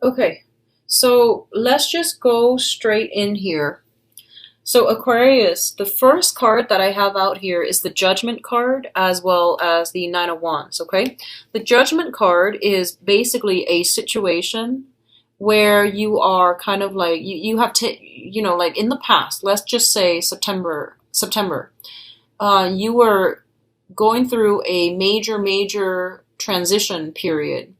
Okay, so let's just go straight in here. So, Aquarius, the first card that I have out here is the Judgment card as well as the Nine of Wands, okay? The Judgment card is basically a situation where you are kind of like, you have to, like in the past, let's just say September, you were going through a major transition period.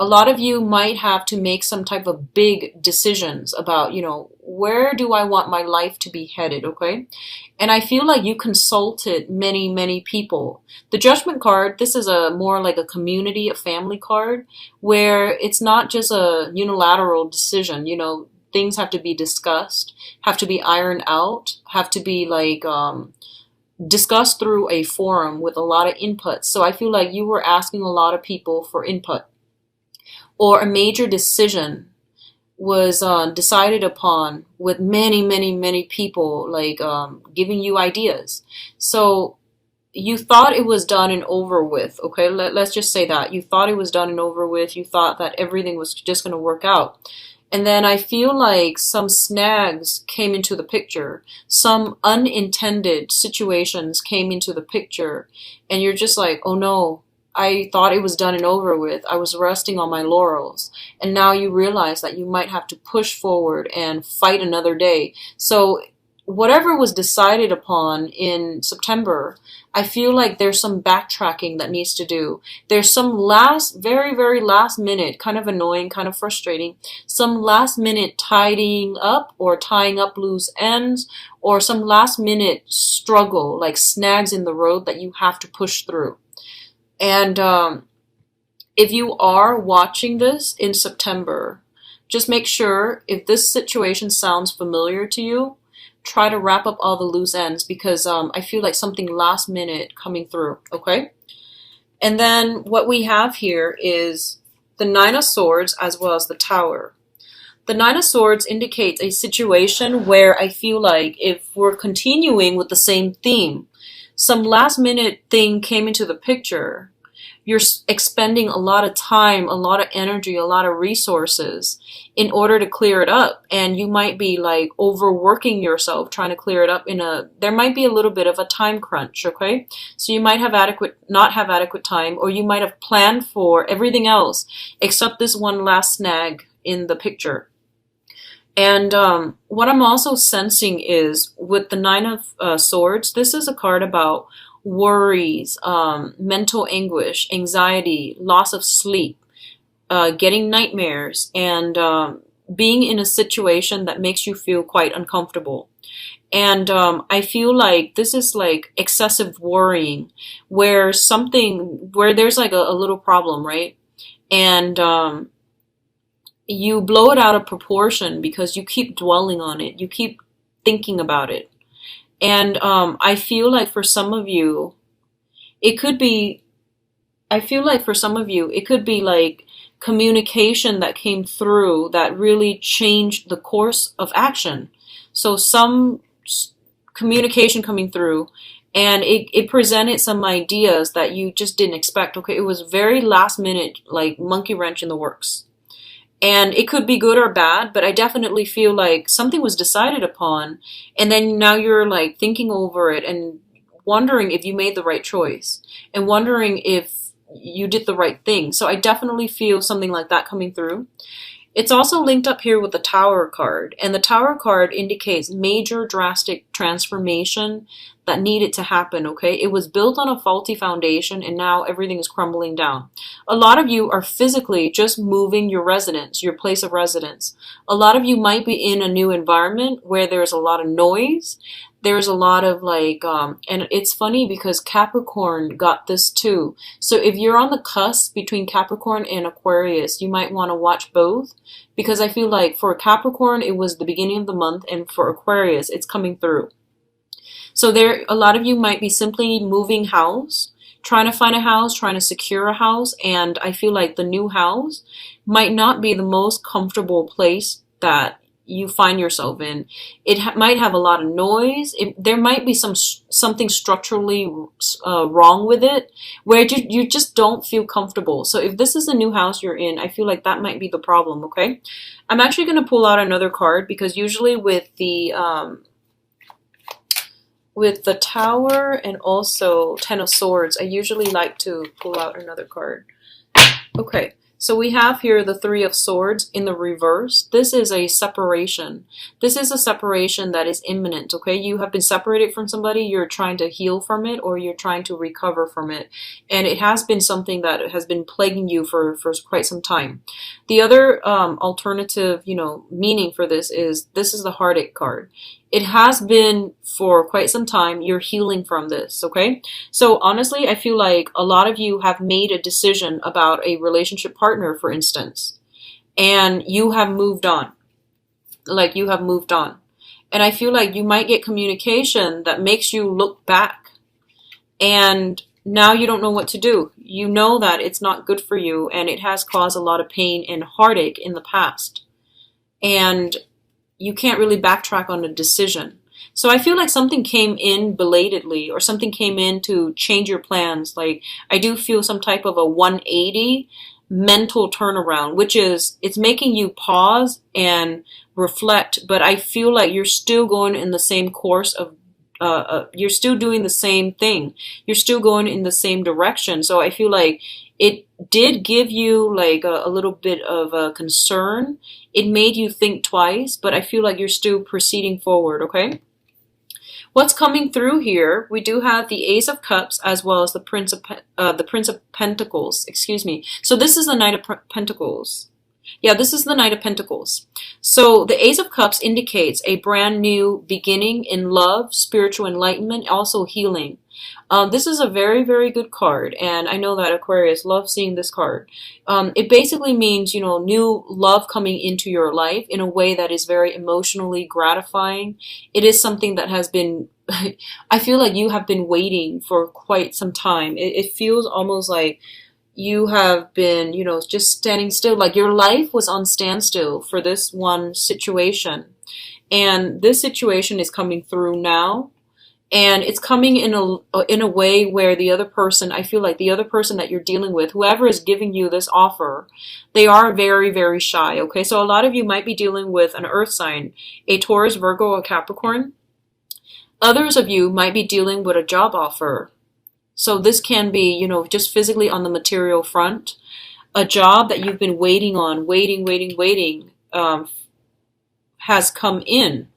A lot of you might have to make some type of big decisions about, where do I want my life to be headed, okay? And I feel like you consulted many people. The Judgment card, this is a more like a community, a family card, where it's not just a unilateral decision, things have to be discussed, have to be ironed out, have to be like discussed through a forum with a lot of input. So I feel like you were asking a lot of people for input, or a major decision was decided upon with many people like giving you ideas. So you thought it was done and over with. Okay, let's just say that you thought it was done and over with. You thought that everything was just going to work out. And then I feel like some snags came into the picture, some unintended situations came into the picture, and you're just like, oh no, I thought it was done and over with. I was resting on my laurels. And now you realize that you might have to push forward and fight another day. So whatever was decided upon in September, I feel like there's some backtracking that needs to do. There's some very last minute, kind of annoying, kind of frustrating, some last minute tidying up or tying up loose ends, or some last minute struggle, like snags in the road that you have to push through. And if you are watching this in September, just make sure if this situation sounds familiar to you, try to wrap up all the loose ends, because I feel like something last minute coming through, okay? And then what we have here is the Nine of Swords as well as the Tower. The Nine of Swords indicates a situation where I feel like if we're continuing with the same theme, some last minute thing came into the picture. You're expending a lot of time, a lot of energy, a lot of resources in order to clear it up. And you might be like overworking yourself trying to clear it up there might be a little bit of a time crunch, okay? So you might not have adequate time, or you might have planned for everything else except this one last snag in the picture. And what I'm also sensing is with the Nine of Swords, this is a card about worries, mental anguish, anxiety, loss of sleep, getting nightmares, and being in a situation that makes you feel quite uncomfortable. And I feel like this is like excessive worrying, where there's like a little problem, right? And you blow it out of proportion because you keep dwelling on it. You keep thinking about it. And I feel like for some of you, it could be like communication that came through that really changed the course of action. So some communication coming through, and it presented some ideas that you just didn't expect. Okay, it was very last minute, like monkey wrench in the works. And it could be good or bad, but I definitely feel like something was decided upon, and then now you're like thinking over it and wondering if you made the right choice and wondering if you did the right thing. So I definitely feel something like that coming through. It's also linked up here with the Tower card, and the Tower card indicates major drastic transformation that needed to happen, okay? It was built on a faulty foundation, and now everything is crumbling down. A lot of you are physically just moving your residence, your place of residence. A lot of you might be in a new environment where there's a lot of noise. There's a lot of like, and it's funny because Capricorn got this too. So if you're on the cusp between Capricorn and Aquarius, you might want to watch both, because I feel like for Capricorn, it was the beginning of the month, and for Aquarius, it's coming through. So a lot of you might be simply moving house, trying to find a house, trying to secure a house, and I feel like the new house might not be the most comfortable place that you find yourself in. It might have a lot of noise. There might be something structurally wrong with it, where you just don't feel comfortable. So if this is a new house you're in, I feel like that might be the problem. Okay, I'm actually going to pull out another card, because usually with the Tower and also Ten of Swords, I usually like to pull out another card. Okay, so we have here the Three of Swords in the reverse. This is a separation. This is a separation that is imminent, okay? You have been separated from somebody, you're trying to heal from it, or you're trying to recover from it. And it has been something that has been plaguing you for quite some time. The other alternative, meaning for this is the Heartache card. It has been for quite some time. You're healing from this, okay? So honestly, I feel like a lot of you have made a decision about a relationship partner, for instance, and you have moved on. Like, you have moved on. And I feel like you might get communication that makes you look back, and now you don't know what to do. You know that it's not good for you, and it has caused a lot of pain and heartache in the past. And you can't really backtrack on a decision. So I feel like something came in belatedly, or something came in to change your plans. Like, I do feel some type of a 180 mental turnaround, which is, it's making you pause and reflect, but I feel like you're still going in the same course of you're still doing the same thing. You're still going in the same direction. So I feel like it did give you like a little bit of a concern. It made you think twice, but I feel like you're still proceeding forward, okay? What's coming through here, we do have the Ace of Cups as well as the Prince of Pentacles, excuse me. So this is the Knight of Pentacles. Yeah, this is the Knight of Pentacles. So the Ace of Cups indicates a brand new beginning in love, spiritual enlightenment, also healing. This is a very, very good card, and I know that Aquarius loves seeing this card. It basically means, new love coming into your life in a way that is very emotionally gratifying. It is something that has been, I feel like you have been waiting for quite some time. It feels almost like you have been, just standing still, like your life was on standstill for this one situation. And this situation is coming through now. And it's coming in a way where the other person, I feel like the other person that you're dealing with, whoever is giving you this offer, they are very, very shy, okay? So a lot of you might be dealing with an earth sign, a Taurus, Virgo, or Capricorn. Others of you might be dealing with a job offer. So this can be, just physically on the material front. A job that you've been waiting on, waiting, has come in.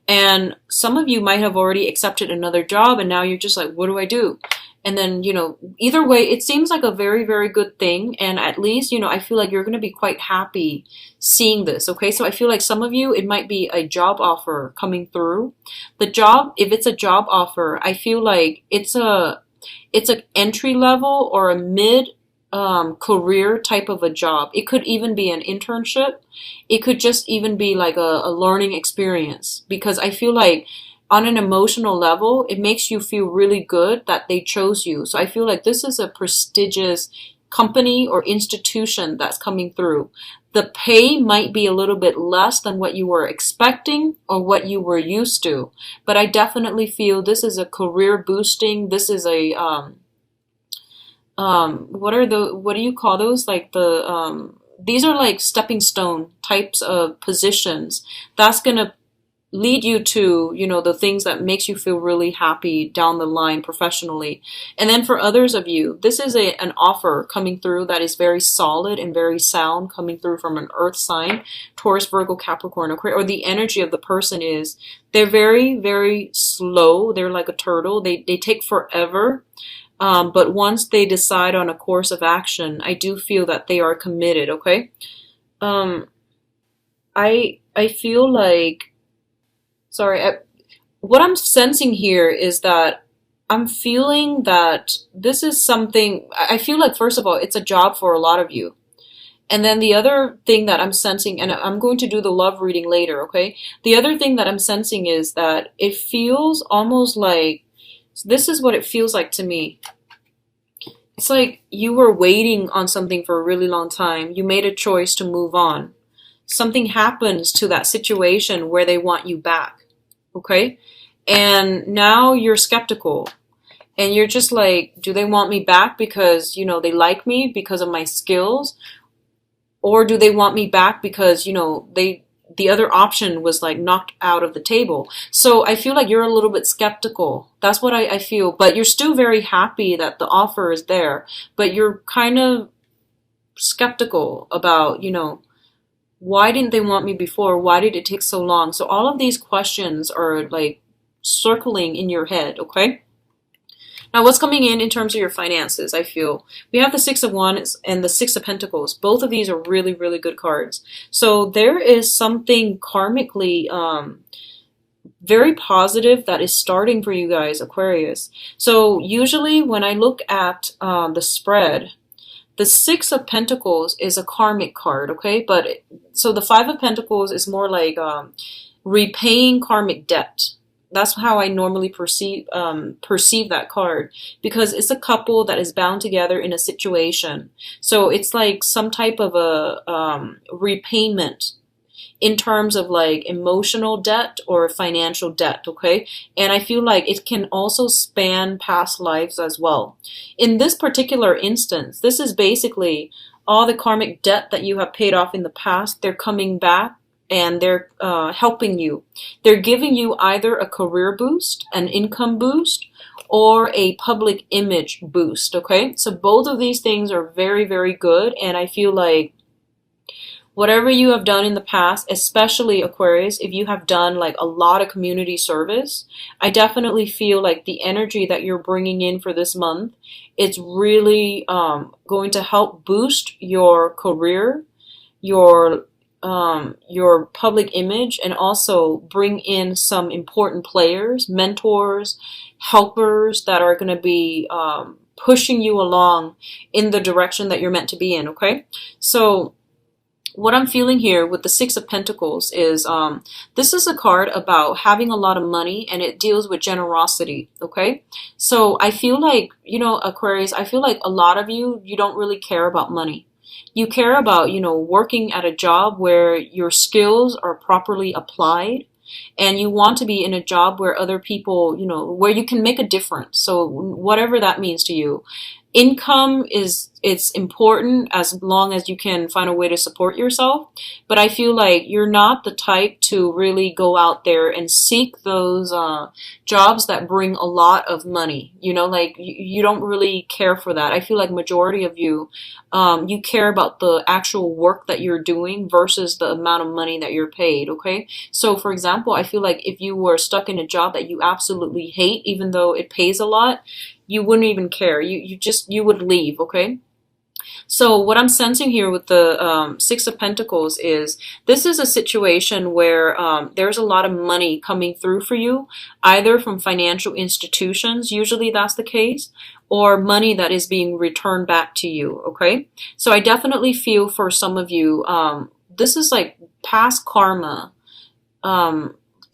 And some of you might have already accepted another job, and now you're just like, what do I do? And then, either way, it seems like a very, very good thing. And at least, I feel like you're going to be quite happy seeing this. Okay. So I feel like some of you, it might be a job offer coming through. The job, if it's a job offer, I feel like it's an entry level or a mid career type of a job. It could even be an internship. It could just even be like a learning experience, because I feel like on an emotional level, it makes you feel really good that they chose you. So I feel like this is a prestigious company or institution that's coming through. The pay might be a little bit less than what you were expecting or what you were used to, but I definitely feel this is a career boosting. This is a what do you call those? Like these are like stepping stone types of positions. That's going to lead you to, the things that makes you feel really happy down the line professionally. And then for others of you, this is an offer coming through that is very solid and very sound, coming through from an earth sign, Taurus, Virgo, Capricorn, or the energy of the person is, they're very, very slow. They're like a turtle. They take forever. But once they decide on a course of action, I do feel that they are committed, okay? I feel like, what I'm sensing here is that I'm feeling that this is something, I feel like, first of all, it's a job for a lot of you. And then the other thing that I'm sensing, and I'm going to do the love reading later, okay? The other thing that I'm sensing is that it feels almost like, this is what it feels like to me. It's like you were waiting on something for a really long time. You made a choice to move on. something happens to that situation where they want you back, okay? And now you're skeptical and you're just like, do they want me back because, they like me because of my skills? Or do they want me back because, the other option was like knocked out of the table? So I feel like you're a little bit skeptical. That's what I feel. But you're still very happy that the offer is there. But you're kind of skeptical about, why didn't they want me before? Why did it take so long? So all of these questions are like circling in your head, okay? Now, what's coming in terms of your finances, I feel? We have the Six of Wands and the Six of Pentacles. Both of these are really, really good cards. So there is something karmically very positive that is starting for you guys, Aquarius. So usually when I look at the spread, the Six of Pentacles is a karmic card, okay? So the Five of Pentacles is more like repaying karmic debt. That's how I normally perceive that card, because it's a couple that is bound together in a situation. So it's like some type of a repayment in terms of like emotional debt or financial debt, okay? And I feel like it can also span past lives as well. In this particular instance, this is basically all the karmic debt that you have paid off in the past. They're coming back and they're helping you. They're giving you either a career boost, an income boost, or a public image boost, okay? So both of these things are very, very good, and I feel like whatever you have done in the past, especially Aquarius, if you have done like a lot of community service, I definitely feel like the energy that you're bringing in for this month, it's really going to help boost your career, your public image, and also bring in some important players, mentors, helpers that are going to be pushing you along in the direction that you're meant to be in, okay? So what I'm feeling here with the Six of Pentacles is this is a card about having a lot of money, and it deals with generosity, okay? So I feel like, Aquarius, I feel like a lot of you don't really care about money. You care about, working at a job where your skills are properly applied, and you want to be in a job where other people, where you can make a difference. So whatever that means to you. Income it's important as long as you can find a way to support yourself. But I feel like you're not the type to really go out there and seek those jobs that bring a lot of money. Like you don't really care for that. I feel like majority of you, you care about the actual work that you're doing versus the amount of money that you're paid, okay? So for example, I feel like if you were stuck in a job that you absolutely hate, even though it pays a lot, you wouldn't even care. You would leave, okay? So what I'm sensing here with the Six of Pentacles is this is a situation where there's a lot of money coming through for you, either from financial institutions, usually that's the case, or money that is being returned back to you, okay? So I definitely feel for some of you, this is like past karma,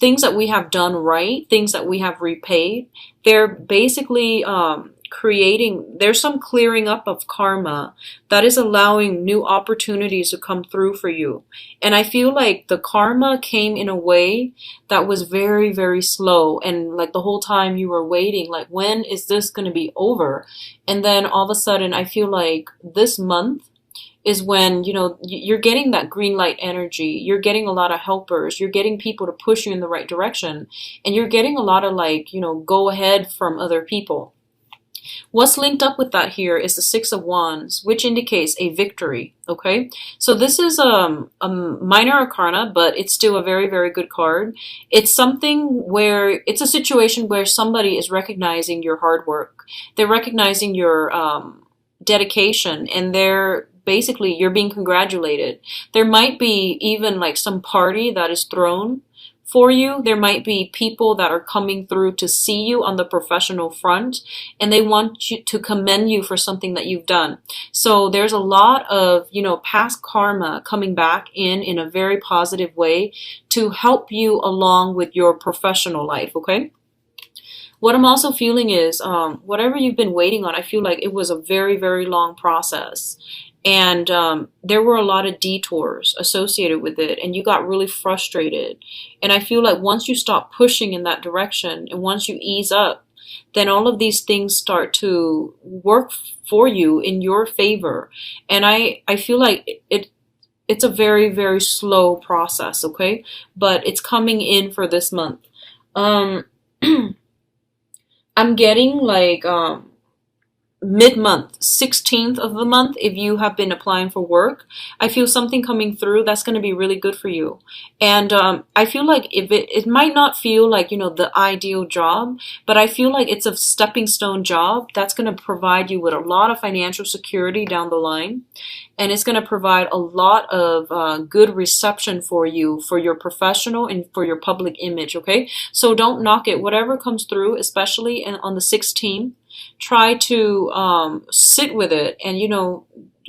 things that we have done right, things that we have repaid. They're basically there's some clearing up of karma that is allowing new opportunities to come through for you. And I feel like the karma came in a way that was very, very slow. And like the whole time you were waiting, like, when is this going to be over? And then all of a sudden, I feel like this month is when, you're getting that green light energy. You're getting a lot of helpers. You're getting people to push you in the right direction. And you're getting a lot of go ahead from other people. What's linked up with that here is the Six of Wands, which indicates a victory, okay? So this is a minor arcana, but it's still a very, very good card. It's something where, it's a situation where somebody is recognizing your hard work. They're recognizing your dedication, and you're being congratulated. There might be even like some party that is thrown for you. There might be people that are coming through to see you on the professional front, and they want you to commend you for something that you've done. So there's a lot of, past karma coming back in a very positive way to help you along with your professional life, okay? What I'm also feeling is whatever you've been waiting on, I feel like it was a very, very long process. And there were a lot of detours associated with it, and you got really frustrated. And I feel like once you stop pushing in that direction and once you ease up, then all of these things start to work for you in your favor. And I feel like it's a very, very slow process, okay? But it's coming in for this month. Um, I'm getting like mid-month, 16th of the month, if you have been applying for work, I feel something coming through that's going to be really good for you. And I feel like if it might not feel like, the ideal job, but I feel like it's a stepping stone job that's going to provide you with a lot of financial security down the line. And it's going to provide a lot of good reception for you, for your professional and for your public image, okay? So don't knock it. Whatever comes through, especially on the 16th, try to sit with it and,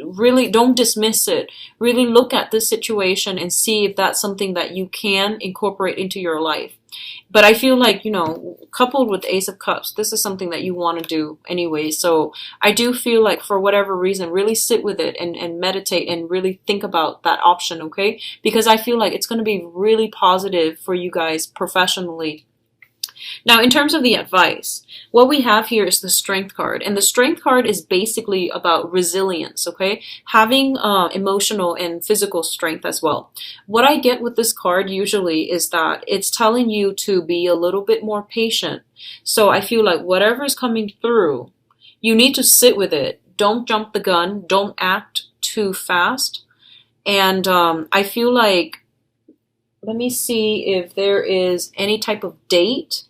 really don't dismiss it. Really look at this situation and see if that's something that you can incorporate into your life. But I feel like, coupled with the Ace of Cups, this is something that you want to do anyway. So I do feel like for whatever reason, really sit with it and meditate and really think about that option, okay? Because I feel like it's going to be really positive for you guys professionally. Now, in terms of the advice, what we have here is the Strength card. And the Strength card is basically about resilience, okay? Having emotional and physical strength as well. What I get with this card usually is that it's telling you to be a little bit more patient. So I feel like whatever is coming through, you need to sit with it. Don't jump the gun. Don't act too fast. And I feel like, let me see if there is any type of date.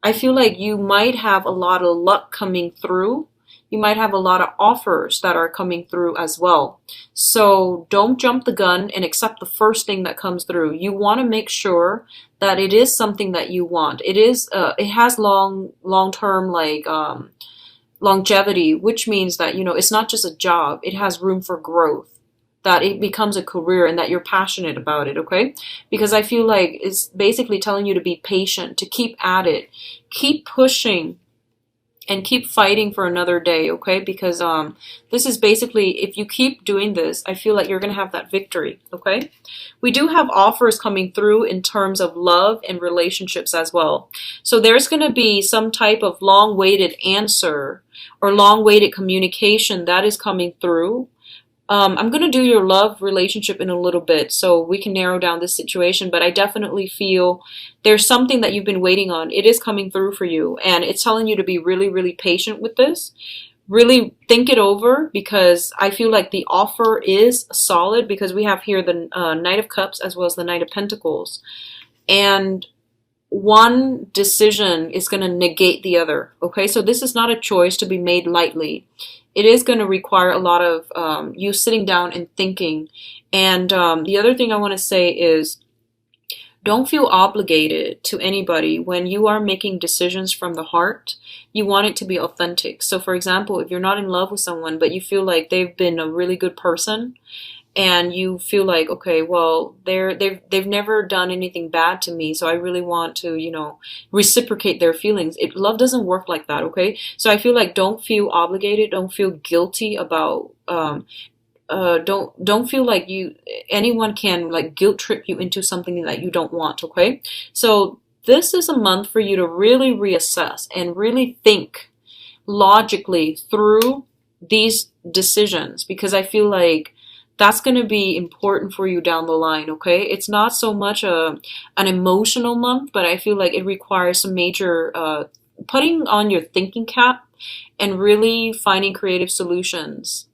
I feel like you might have a lot of luck coming through. You might have a lot of offers that are coming through as well. So don't jump the gun and accept the first thing that comes through. You want to make sure that it is something that you want. It has long-term longevity, which means that, it's not just a job. It has room for growth, that it becomes a career and that you're passionate about it, okay? Because I feel like it's basically telling you to be patient, to keep at it, keep pushing, and keep fighting for another day, okay? Because this is basically, if you keep doing this, I feel like you're going to have that victory, okay? We do have offers coming through in terms of love and relationships as well. So there's going to be some type of long-awaited answer or long-awaited communication that is coming through. I'm going to do your love relationship in a little bit so we can narrow down this situation, but I definitely feel there's something that you've been waiting on. It is coming through for you, and it's telling you to be really, really patient with this. Really think it over, because I feel like the offer is solid, because we have here the Knight of Cups as well as the Knight of Pentacles. And one decision is going to negate the other, okay? So this is not a choice to be made lightly. It is going to require a lot of you sitting down and thinking. And the other thing I want to say is, don't feel obligated to anybody when you are making decisions from the heart. You want it to be authentic. So for example, if you're not in love with someone, but you feel like they've been a really good person, and you feel like, okay, well, they've never done anything bad to me, so I really want to, reciprocate their feelings. Love doesn't work like that, okay? So I feel like don't feel obligated, don't feel guilty about, don't feel like anyone can like guilt trip you into something that you don't want, okay? So this is a month for you to really reassess and really think logically through these decisions, because I feel like that's going to be important for you down the line, okay? It's not so much an emotional month, but I feel like it requires some major putting on your thinking cap and really finding creative solutions